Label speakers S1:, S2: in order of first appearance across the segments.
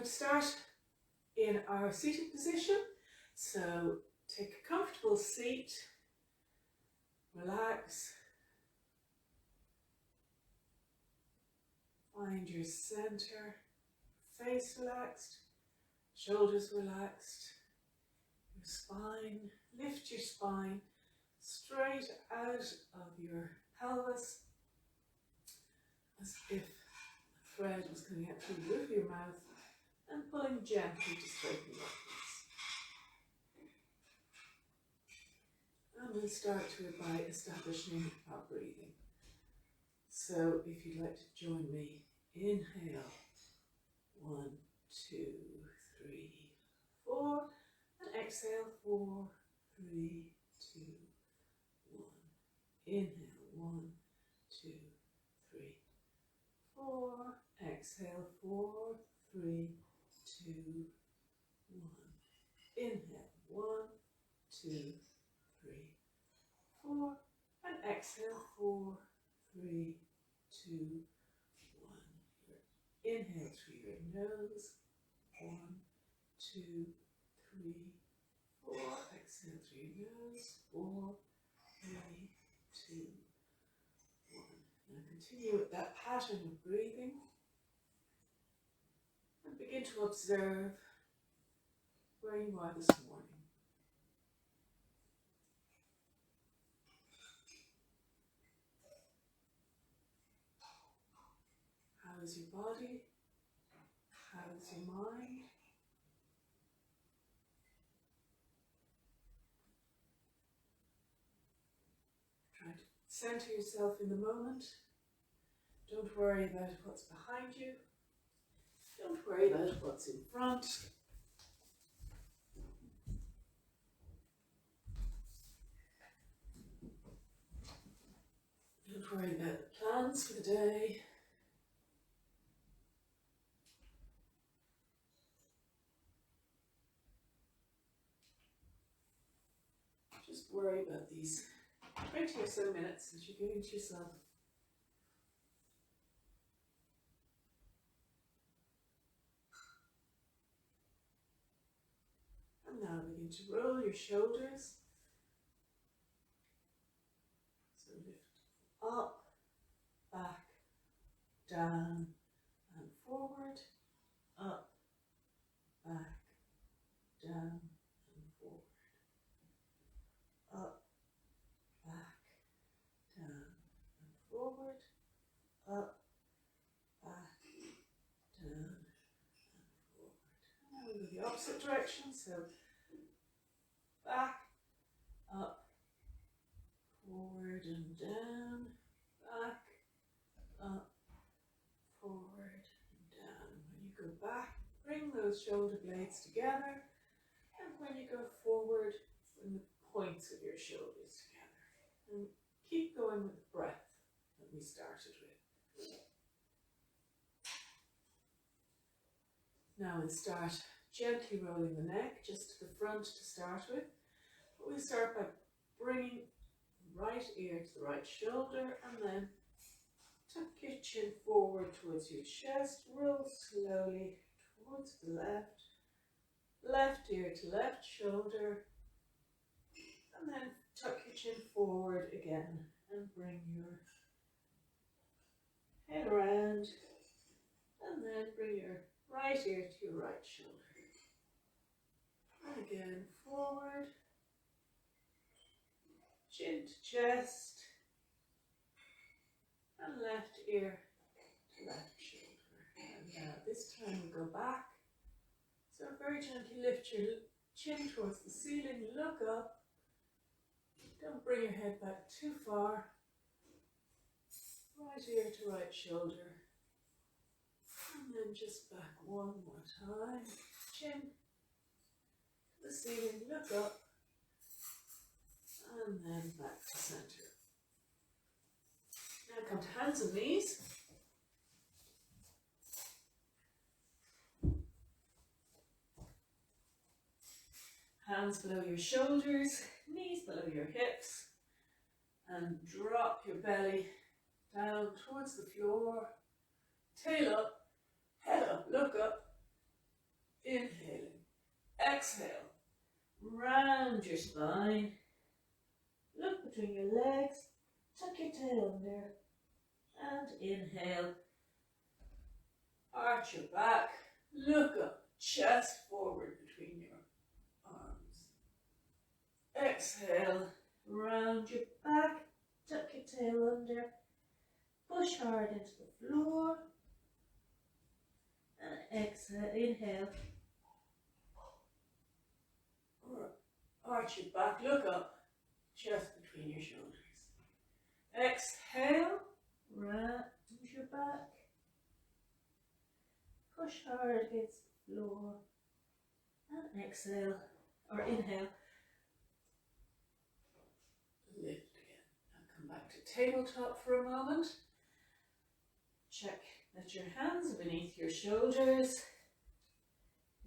S1: going to start in our seated position. So take a comfortable seat, relax, find your center, face relaxed, shoulders relaxed, your spine, lift your spine straight out of your pelvis as if a thread was coming out through the roof of your mouth and pulling gently to straighten you upwards. And we'll start by establishing our breathing. So if you'd like to join me, inhale, 1, 2, 3, 4, and exhale, 4, 3, 2, 1. Inhale, 1, 2, 3, 4. Exhale, 4, 3, 2, 1. Inhale, 1, 2, 3, 4. And exhale, 4, 3, 2, 1. Inhale through your nose. 1, 2, 3, 4. Exhale through your nose. 4, 3, 2, 1. Now continue with that pattern of breathing and begin to observe where you are this morning. How is your body? How is your mind? Try to center yourself in the moment. Don't worry about what's behind you. Don't worry about what's in front. Don't worry about the plans for the day. Just worry about these 20 or so minutes that you're giving to yourself. And now begin to roll your shoulders. So lift up, back, down, and forward. Up, back, down, and forward. Up, back, down, and forward. Up, back, down, and forward. Now we'll go the opposite direction, so back, up, forward and down, back, up, forward and down. When you go back, bring those shoulder blades together, and when you go forward, bring the points of your shoulders together. And keep going with the breath that we started with. Now we'll start gently rolling the neck just to the front to start with. But we'll start by bringing the right ear to the right shoulder and then tuck your chin forward towards your chest. Roll slowly towards the left. Left ear to left shoulder. And then tuck your chin forward again and bring your head around. And then bring your right ear to your right shoulder. And again, forward, chin to chest, and left ear to left shoulder. And now this time we go back. So very gently lift your chin towards the ceiling, look up. Don't bring your head back too far. Right ear to right shoulder. And then just back one more time. Chin to the ceiling, look up. And then back to center. Now come to hands and knees. Hands below your shoulders, knees below your hips. And drop your belly down towards the floor. Tail up, head up, look up. exhale, round your spine, look between your legs, tuck your tail under, and inhale, arch your back, look up, chest forward between your arms. Exhale, round your back, tuck your tail under, push hard into the floor, and exhale, inhale, arch your back, look up, chest between your shoulders. Exhale, round your back, push hard against the floor, and exhale, or inhale, lift again. Now come back to tabletop for a moment. Check that your hands are beneath your shoulders,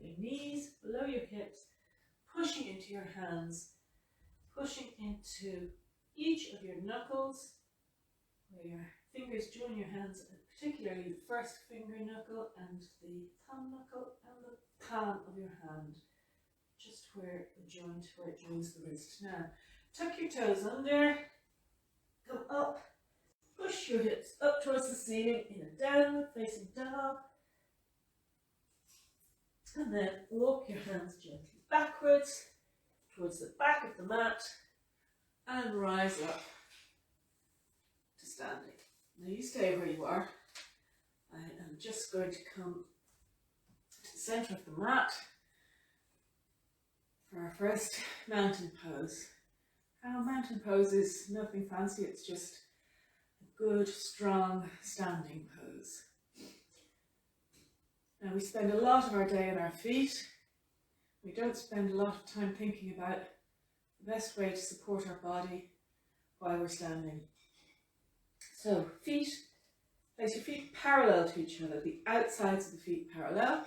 S1: your knees below your hips, pushing into your hands, pushing into each of your knuckles, where your fingers join your hands, particularly the first finger knuckle and the thumb knuckle and the palm of your hand, just where the joint, where it joins the wrist. Now, tuck your toes under, come up, push your hips up towards the ceiling in a downward facing dog, and then walk your hands gently backwards towards the back of the mat and rise up to standing. Now you stay where you are. I am just going to come to the centre of the mat for our first mountain pose. Our mountain pose is nothing fancy, it's just a good, strong, standing pose. Now we spend a lot of our day on our feet. We don't spend a lot of time thinking about the best way to support our body while we're standing. So feet, place your feet parallel to each other, the outsides of the feet parallel.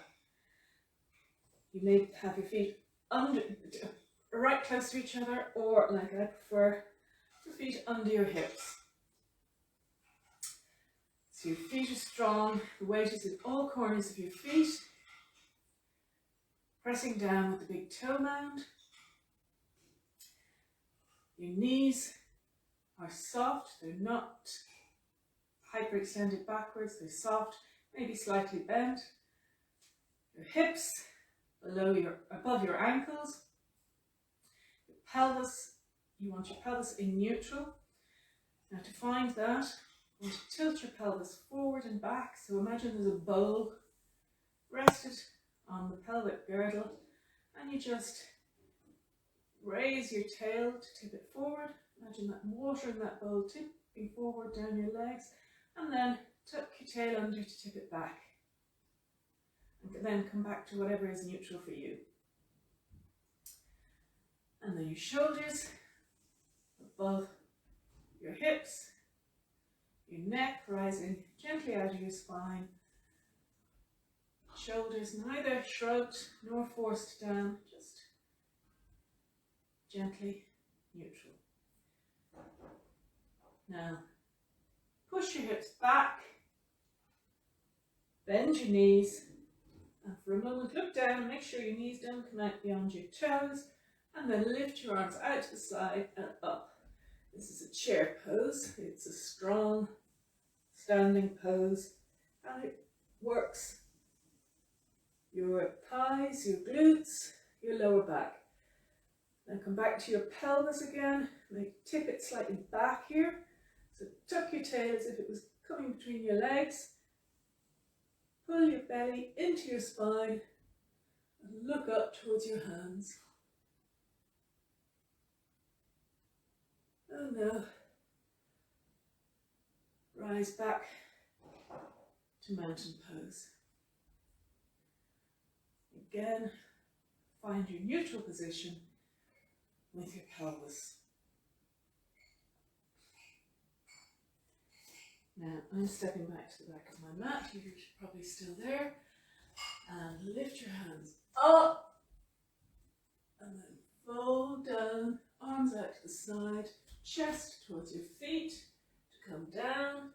S1: You may have your feet under, right close to each other, or like I prefer, your feet under your hips. So your feet are strong, the weight is in all corners of your feet, pressing down with the big toe mound. Your knees are soft, they're not hyperextended backwards, they're soft, maybe slightly bent. Your hips above your ankles. Your pelvis, you want your pelvis in neutral. Now to find that, you want to tilt your pelvis forward and back. So imagine there's a bowl rested on the pelvic girdle, and you just raise your tail to tip it forward. Imagine that water in that bowl tipping forward down your legs, and then tuck your tail under to tip it back. And then come back to whatever is neutral for you. And then your shoulders above your hips, your neck rising gently out of your spine, shoulders neither shrugged nor forced down, just gently neutral. Now, push your hips back, bend your knees, and for a moment look down and make sure your knees don't come out beyond your toes, and then lift your arms out to the side and up. This is a chair pose. It's a strong standing pose, and it works your thighs, your glutes, your lower back. Then come back to your pelvis again, tip it slightly back here. So tuck your tail as if it was coming between your legs. Pull your belly into your spine and look up towards your hands. And now rise back to mountain pose. Again, find your neutral position with your pelvis. Now I'm stepping back to the back of my mat. You're probably still there. And lift your hands up. And then fold down, arms out to the side, chest towards your feet to come down,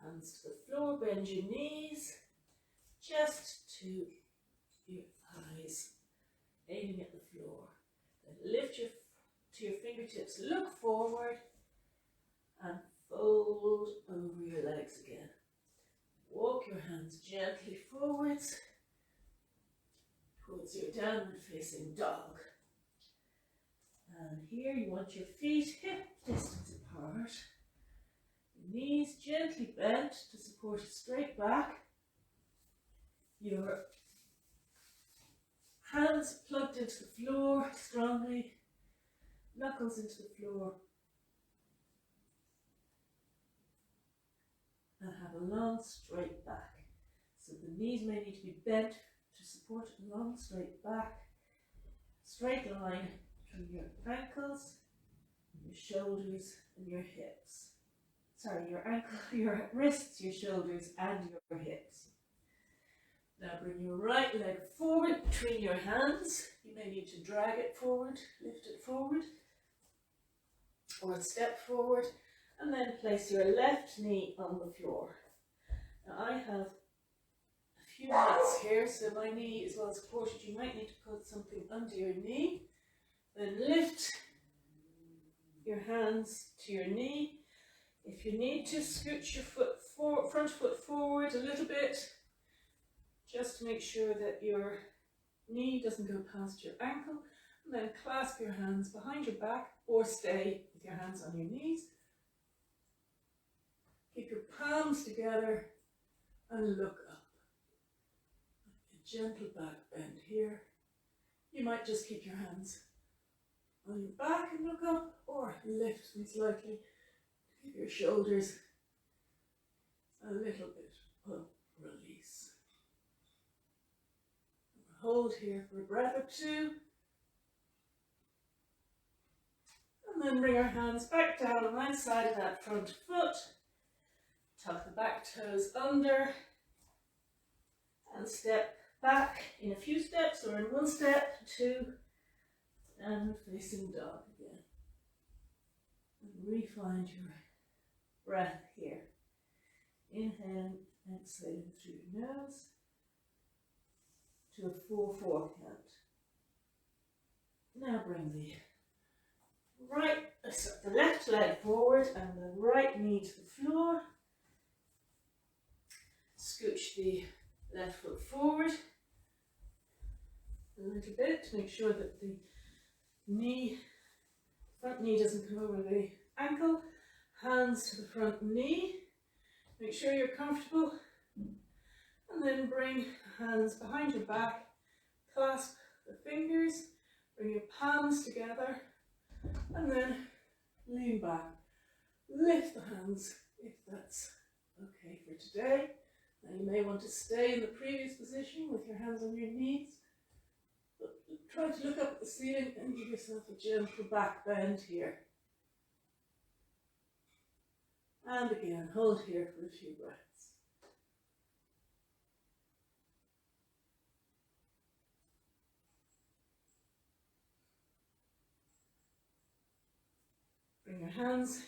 S1: hands to the floor, bend your knees, chest to your thighs. aiming at the floor. Then lift to your fingertips, look forward and fold over your legs again. Walk your hands gently forwards towards your downward facing dog. And here you want your feet hip distance apart. Your knees gently bent to support a straight back. Your hands plugged into the floor strongly, knuckles into the floor. And have a long straight back. So the knees may need to be bent to support a long straight back. Straight line from your ankles, your shoulders and your hips. Sorry, your wrists, your shoulders and your hips. Now bring your right leg forward between your hands. You may need to drag it forward, lift it forward, or step forward. And then place your left knee on the floor. Now I have a few minutes here, so my knee is well supported. You might need to put something under your knee. Then lift your hands to your knee. If you need to, scooch your front foot forward a little bit, just to make sure that your knee doesn't go past your ankle. And then clasp your hands behind your back or stay with your hands on your knees. Keep your palms together and look up. A gentle back bend here. You might just keep your hands on your back and look up, or lift them slightly. Keep your shoulders a little bit of release. Hold here for a breath or two. And then bring our hands back down on one side of that front foot. Tuck the back toes under and step back in a few steps or in one step to downward facing dog again. And re-find your breath here. Inhale, exhaling through your nose to a 4-4 count. Now bring the left leg forward and the right knee to the floor. Scooch the left foot forward a little bit to make sure that the front knee doesn't come over the ankle. Hands to the front knee. Make sure you're comfortable. And then bring hands behind your back. Clasp the fingers. Bring your palms together. And then lean back. Lift the hands if that's okay for today. Now you may want to stay in the previous position with your hands on your knees, but try to look up at the ceiling and give yourself a gentle back bend here. And again, hold here for a few breaths. Bring your hands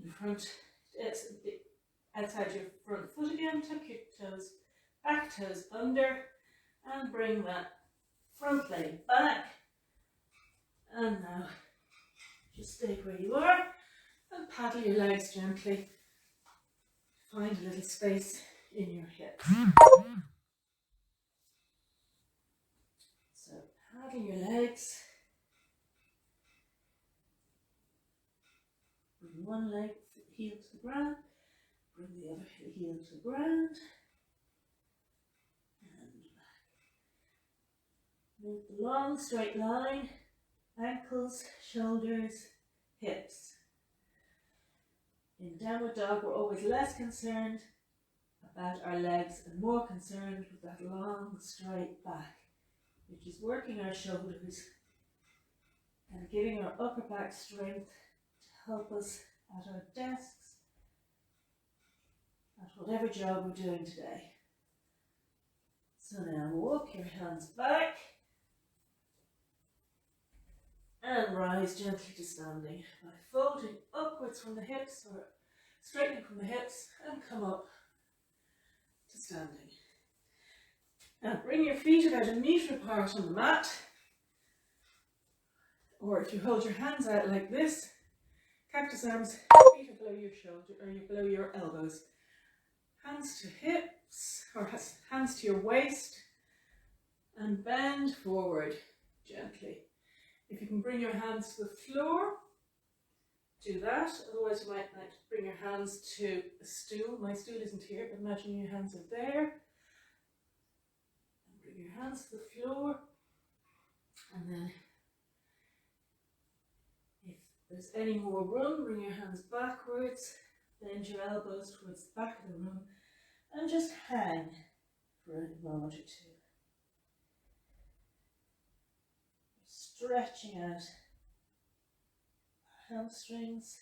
S1: in front, outside your front foot again. Tuck your toes, back toes under, and bring that front leg back. And now just stay where you are and paddle your legs gently. Find a little space in your hips. So paddle your legs. Bring one leg heel to the ground. Bring the other heel to the ground. And back. Make the long straight line. Ankles, shoulders, hips. In downward dog, we're always less concerned about our legs and more concerned with that long straight back, which is working our shoulders and giving our upper back strength to help us at our desks, at whatever job we're doing today. So now walk your hands back and rise gently to standing by folding upwards from the hips or straightening from the hips and come up to standing. Now bring your feet about 1 metre apart on the mat, or if you hold your hands out like this, cactus arms, feet are below your shoulder or below your elbows. Hands to hips or hands to your waist, and bend forward gently. If you can bring your hands to the floor, do that. Otherwise you might like to bring your hands to a stool. My stool isn't here, but imagine your hands are there. And bring your hands to the floor, and then if there's any more room, bring your hands backwards, bend your elbows towards the back of the room, and just hang for a moment or two. Stretching out hamstrings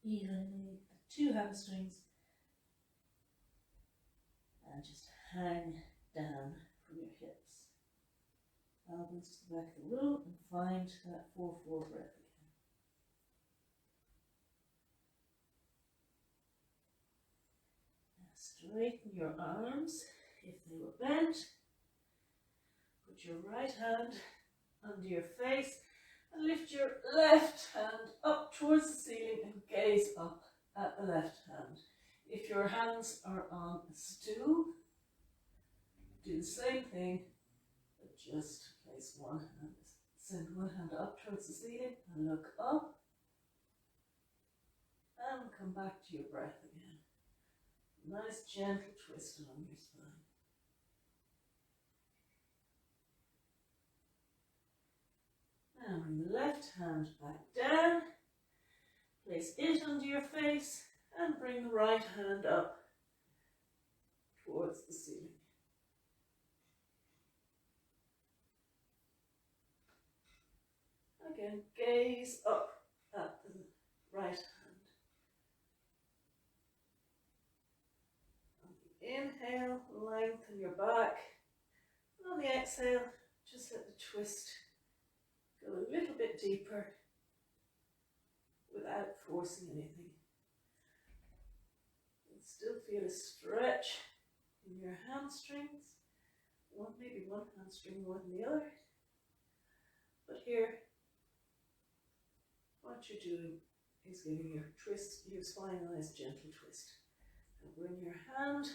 S1: evenly, the 2 hamstrings, and just hang down from your hips. Elbows to the back of the room, and find that 4-4 breath again. Now straighten your arms if they were bent. Put your right hand under your face and lift your left hand up towards the ceiling and gaze up at the left hand. If your hands are on a stool, do the same thing, but just place one hand, send one hand up towards the ceiling and look up, and come back to your breath again. Nice gentle twist along your spine. Now bring the left hand back down, place it under your face, and bring the right hand up towards the ceiling. Again, gaze up at the right hand. On the inhale, lengthen your back. And on the exhale, just let the twist go a little bit deeper without forcing anything. You still feel a stretch in your hamstrings. Maybe one hamstring more than the other. But here, what you're doing is giving your spine a nice gentle twist. And bring your hand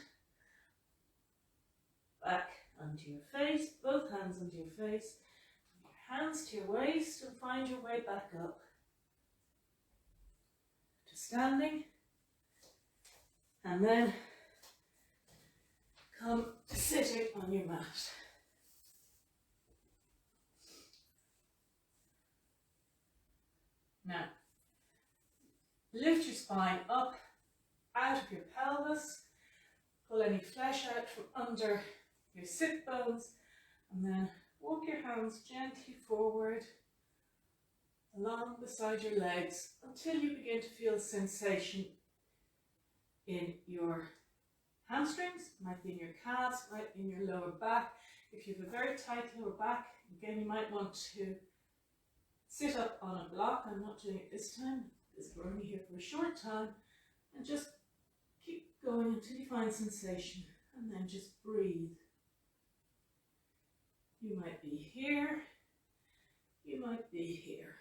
S1: back onto your face, both hands onto your face. Hands to your waist, and find your way back up to standing, and then come to sitting on your mat. Now, lift your spine up out of your pelvis, pull any flesh out from under your sit bones, and then walk your hands gently forward along beside your legs until you begin to feel sensation in your hamstrings, might be in your calves, might be in your lower back. If you have a very tight lower back, again you might want to sit up on a block. I'm not doing it this time, because we're only here for a short time, and just keep going until you find sensation, and then just breathe. You might be here, you might be here.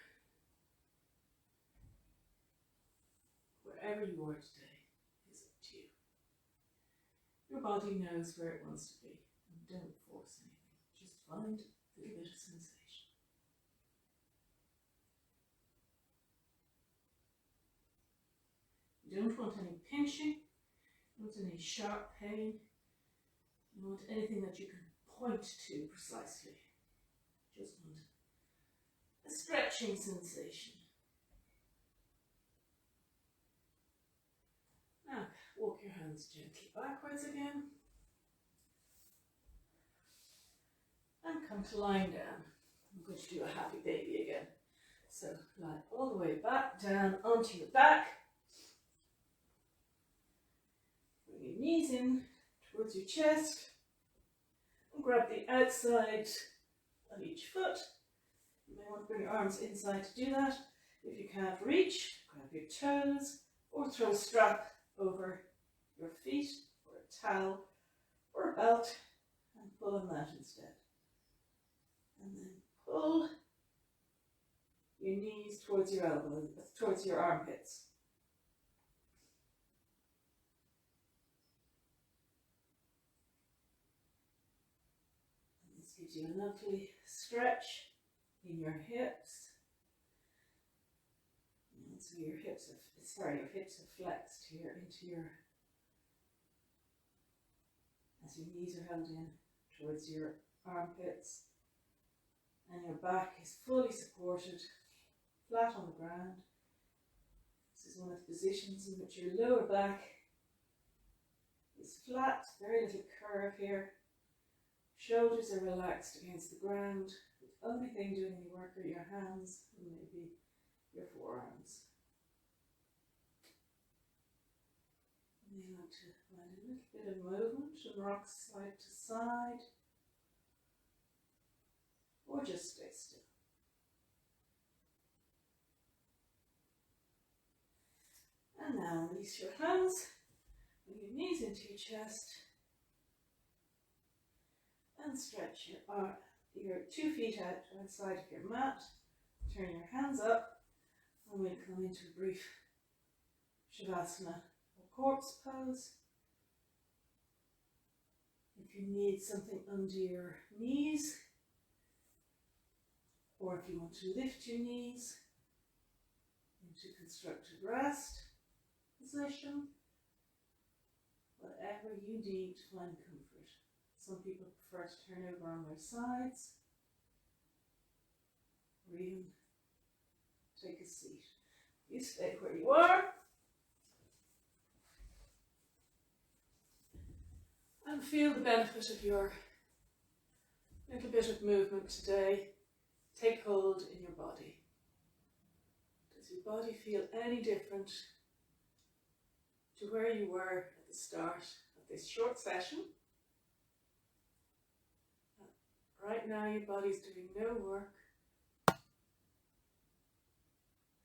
S1: Wherever you are today is up to you. Your body knows where it wants to be, and don't force anything. Just find a little bit of sensation. You don't want any pinching, you don't want any sharp pain, you don't want anything that you can point to precisely. Just want a stretching sensation. Now, walk your hands gently backwards again. And come to lying down. I'm going to do a happy baby again. So lie all the way back down onto your back. Bring your knees in towards your chest. And grab the outside of each foot. You may want to bring your arms inside to do that. If you can't reach, grab your toes or throw a strap over your feet or a towel or a belt and pull on that instead. And then pull your knees towards your elbows, towards your armpits. And this gives you a lovely stretch in your hips. And so your hips have flexed here into your, as your knees are held in towards your armpits. And your back is fully supported, flat on the ground. This is one of the positions in which your lower back is flat, very little curve here. Shoulders are relaxed against the ground. The only thing doing any work are your hands and maybe your forearms. And you want to find a little bit of movement and rock side to side. Or just stay still. And now release your hands, bring your knees into your chest, and stretch your 2 feet outside of your mat. Turn your hands up, and we'll come into a brief Shavasana or corpse pose. If you need something under your knees, or if you want to lift your knees into constructed rest position, whatever you need to find comfort. Some people prefer to turn over on their sides, or even take a seat. You stay where you are, and feel the benefit of your little bit of movement today take hold in your body. Does your body feel any different to where you were at the start of this short session? Right now your body's doing no work.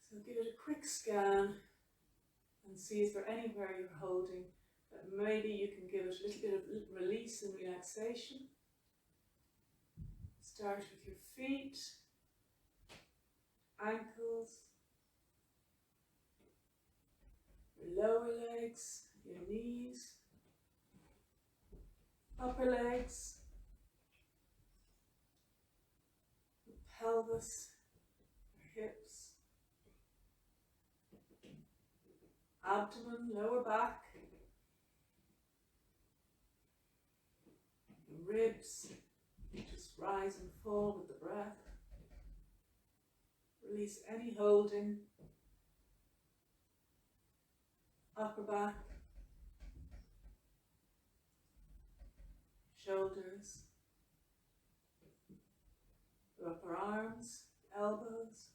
S1: So give it a quick scan and see is there anywhere you're holding that maybe you can give it a little bit of release and relaxation. Start with your feet, ankles, your lower legs, your knees, upper legs, your pelvis, your hips, abdomen, lower back, your ribs. Just rise and fall with the breath. Release any holding. Upper back, shoulders, your upper arms, elbows,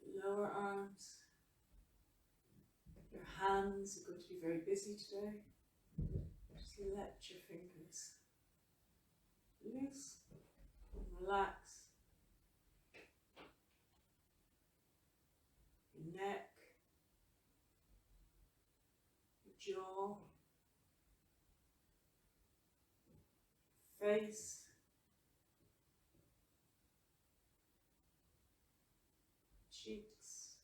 S1: your lower arms. Your hands are going to be very busy today. Just let your fingers loose and relax. Your neck, your jaw, face, cheeks,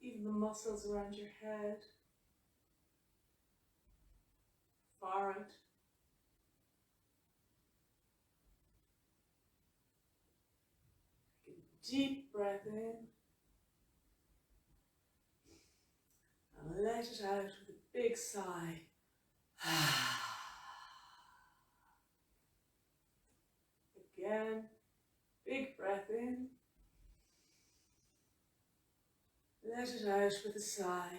S1: even the muscles around your head, forehead, take a deep breath in and let it out with a big sigh. Again, big breath in, let it out with a sigh.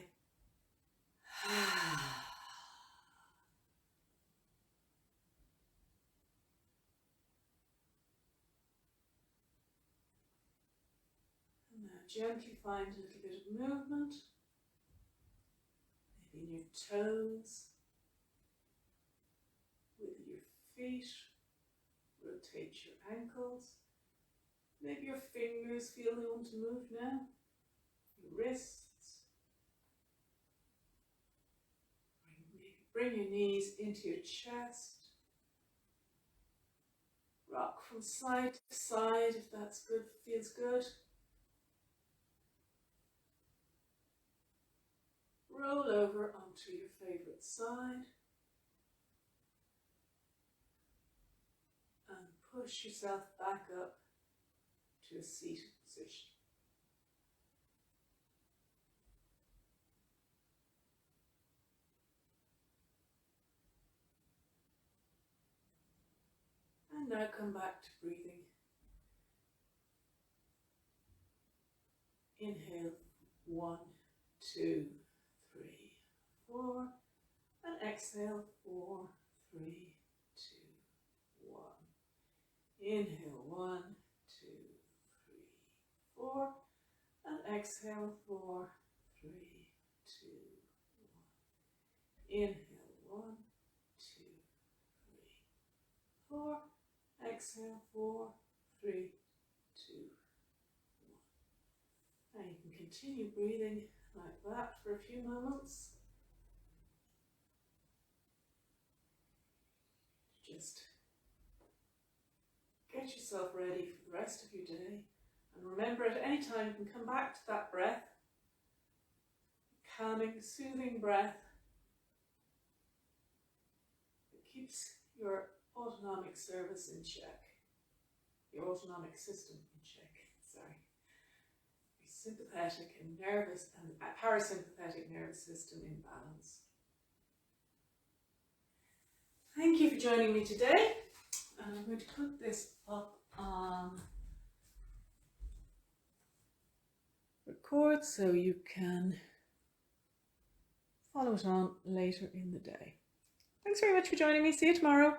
S1: And now gently find a little bit of movement, maybe in your toes, with your feet. Rotate your ankles. Maybe your fingers feel they want to move now. Your wrists. bring your knees into your chest. Rock from side to side if that's good, feels good. Roll over onto your favourite side. And push yourself back up to a seated position. And now come back to breathing. Inhale, 1, 2, 3, 4. And exhale, 4, 3, 2, 1. Inhale, 1, 2, 3, 4. And exhale, 4, 3, 2, 1. Inhale, 1, 2, 3, 4. Exhale, 4, 3, 2, 1. And you can continue breathing like that for a few moments. Just get yourself ready for the rest of your day. And remember, at any time you can come back to that breath. Calming, soothing breath. It keeps your autonomic service in check. Your autonomic system in check, sorry. Your sympathetic and nervous and parasympathetic nervous system in balance. Thank you for joining me today. And I'm going to put this up on record so you can follow it on later in the day. Thanks very much for joining me. See you tomorrow.